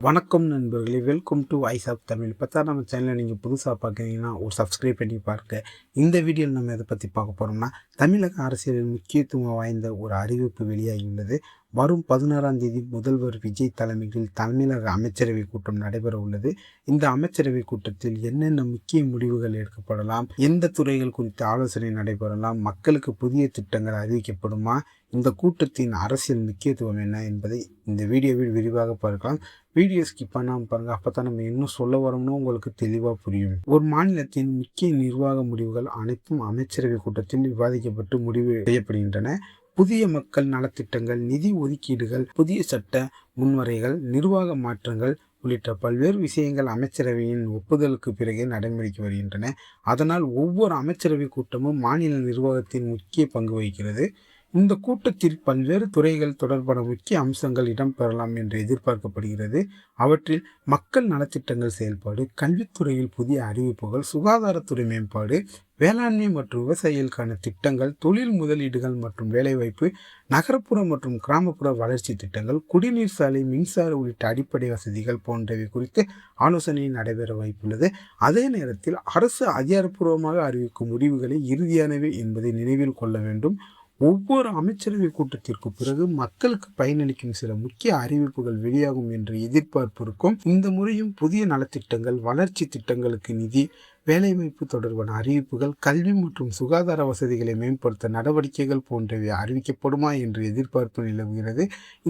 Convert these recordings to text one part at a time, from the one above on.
வணக்கம் நண்பர்களே, welcome to voice of Tamil. இப்போ நம்ம சேனலை நீங்கள் புதுசாக பார்க்குறீங்கன்னா ஒரு சப்ஸ்கிரைப் பண்ணி பாருங்க. இந்த வீடியோவில் நம்ம எதை பற்றி பார்க்க போகிறோம்னா, தமிழக அரசியலில் முக்கியத்துவம் வாய்ந்த ஒரு அறிவிப்பு வெளியாகியுள்ளது. வரும் 16ஆம் தேதி முதல்வர் விஜய் தலைமையில் தமிழக அமைச்சரவை கூட்டம் நடைபெற உள்ளது. இந்த அமைச்சரவை கூட்டத்தில் என்னென்ன முக்கிய முடிவுகள் எடுக்கப்படலாம், எந்த துறைகள் குறித்து ஆலோசனை நடைபெறலாம், மக்களுக்கு புதிய திட்டங்கள் அறிவிக்கப்படுமா, இந்த கூட்டத்தின் அரசியல் முக்கியத்துவம் என்ன என்பதை இந்த வீடியோவில் விரிவாக பார்க்கலாம். வீடியோ ஸ்கிப் பண்ணாமல் பாருங்கள். அப்போ தான் நம்ம இன்னும் சொல்ல வரோம்னு உங்களுக்கு தெளிவாக புரியும். ஒரு மாநிலத்தின் முக்கிய நிர்வாக முடிவுகள் அனைத்தும் அமைச்சரவை கூட்டத்தில் விவாதிக்கப்பட்டு முடிவு செய்யப்படுகின்றன. புதிய மக்கள் நலத்திட்டங்கள், நிதி ஒதுக்கீடுகள், புதிய சட்ட முன்வரைகள், நிர்வாக மாற்றங்கள் உள்ளிட்ட பல்வேறு விஷயங்கள் அமைச்சரவையின் ஒப்புதலுக்கு பிறகே நடைமுறைக்கு வருகின்றன. அதனால் ஒவ்வொரு அமைச்சரவை கூட்டமும் மாநில நிர்வாகத்தின் முக்கிய பங்கு வகிக்கிறது. இந்த கூட்டத்தில் பல்வேறு துறைகள் தொடர்பான முக்கிய அம்சங்கள் இடம்பெறலாம் என்று எதிர்பார்க்கப்படுகிறது. அவற்றில் மக்கள் நலத்திட்டங்கள் செயல்பாடு, கல்வித்துறையில் புதிய அறிவிப்புகள், சுகாதாரத்துறை மேம்பாடு, வேளாண்மை மற்றும் விவசாயிகளுக்கான திட்டங்கள், தொழில் முதலீடுகள் மற்றும் வேலைவாய்ப்பு, நகர்ப்புற மற்றும் கிராமப்புற வளர்ச்சி திட்டங்கள், குடிநீர் சாலை, மின்சார உள்ளிட்ட அடிப்படை வசதிகள் போன்றவை குறித்து ஆலோசனை நடைபெற வாய்ப்புள்ளது. அதே நேரத்தில் அரசு அதிகாரப்பூர்வமாக அறிவிக்கும் முடிவுகளை இறுதியானவை என்பதை நினைவில் கொள்ள வேண்டும். ஒவ்வொரு அமைச்சரவை கூட்டத்திற்கு பிறகு மக்களுக்கு பயனளிக்கும் சில முக்கிய அறிவிப்புகள் வெளியாகும் என்ற எதிர்பார்ப்பு இருக்கும். இந்த முறையும் புதிய நலத்திட்டங்கள், வளர்ச்சி திட்டங்களுக்கு நிதி, வேலைவாய்ப்பு தொடர்பான அறிவிப்புகள், கல்வி மற்றும் சுகாதார வசதிகளை மேம்படுத்த நடவடிக்கைகள் போன்றவை அறிவிக்கப்படுமா என்று எதிர்பார்ப்பு நிலவுகிறது.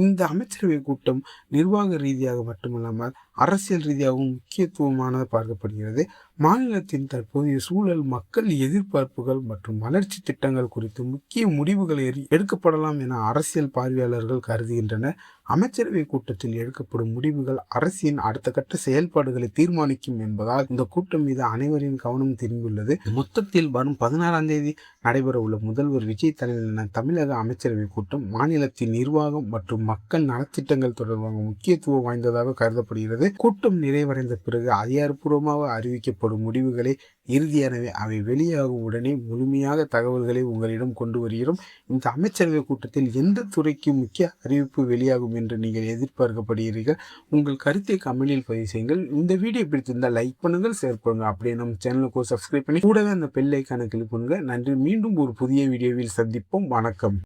இந்த அமைச்சரவை கூட்டம் நிர்வாக ரீதியாக மட்டுமல்லாமல் அரசியல் ரீதியாகவும் முக்கியத்துவமானது பார்க்கப்படுகிறது. மாநிலத்தின் தற்போதைய சூழல், மக்கள் எதிர்பார்ப்புகள் மற்றும் வளர்ச்சி திட்டங்கள் குறித்து முக்கிய முடிவுகள் எடுக்கப்படலாம் என அரசியல் பார்வையாளர்கள் கருதுகின்றனர். அமைச்சரவை கூட்டத்தில் எடுக்கப்படும் முடிவுகள் அரசின் அடுத்த கட்ட செயல்பாடுகளை தீர்மானிக்கும் என்பதால் இந்த கூட்டம் மீது அனைவரின் கவனம் திரும்பியுள்ளது. மொத்தத்தில் வரும் 16ஆம் தேதி நடைபெற உள்ள முதல்வர் விஜய் தலைமையிலான தமிழக அமைச்சரவை கூட்டம் மாநிலத்தின் நிர்வாகம் மற்றும் மக்கள் நலத்திட்டங்கள் தொடர்பாக முக்கியத்துவம் வாய்ந்ததாக கருதப்படுகிறது. கூட்டம் நிறைவடைந்த பிறகு அதிகாரப்பூர்வமாக அறிவிக்கப்படும் முடிவுகளை இறுதியானவை. அவை வெளியாகும் உடனே முழுமையாக தகவல்களை உங்களிடம் கொண்டு வருகிறோம். இந்த அமைச்சரவை கூட்டத்தில் எந்த துறைக்கு முக்கிய அறிவிப்பு வெளியாகும் என்று நீங்கள் எதிர்பார்க்கப்படுகிறீர்கள்? உங்கள் கருத்தை கமெண்டில் பதிவு செய்யுங்கள். இந்த வீடியோ பிடித்திருந்தால் லைக் பண்ணுங்கள், ஷேர் பண்ணுங்கள். அப்படியே நம்ம சேனலுக்கு சப்ஸ்கிரைப் பண்ணி கூடவே அந்த பெல் ஐக்கானை கிளிக் பண்ணுங்க. நன்றி. மீண்டும் ஒரு புதிய வீடியோவில் சந்திப்போம். வணக்கம்.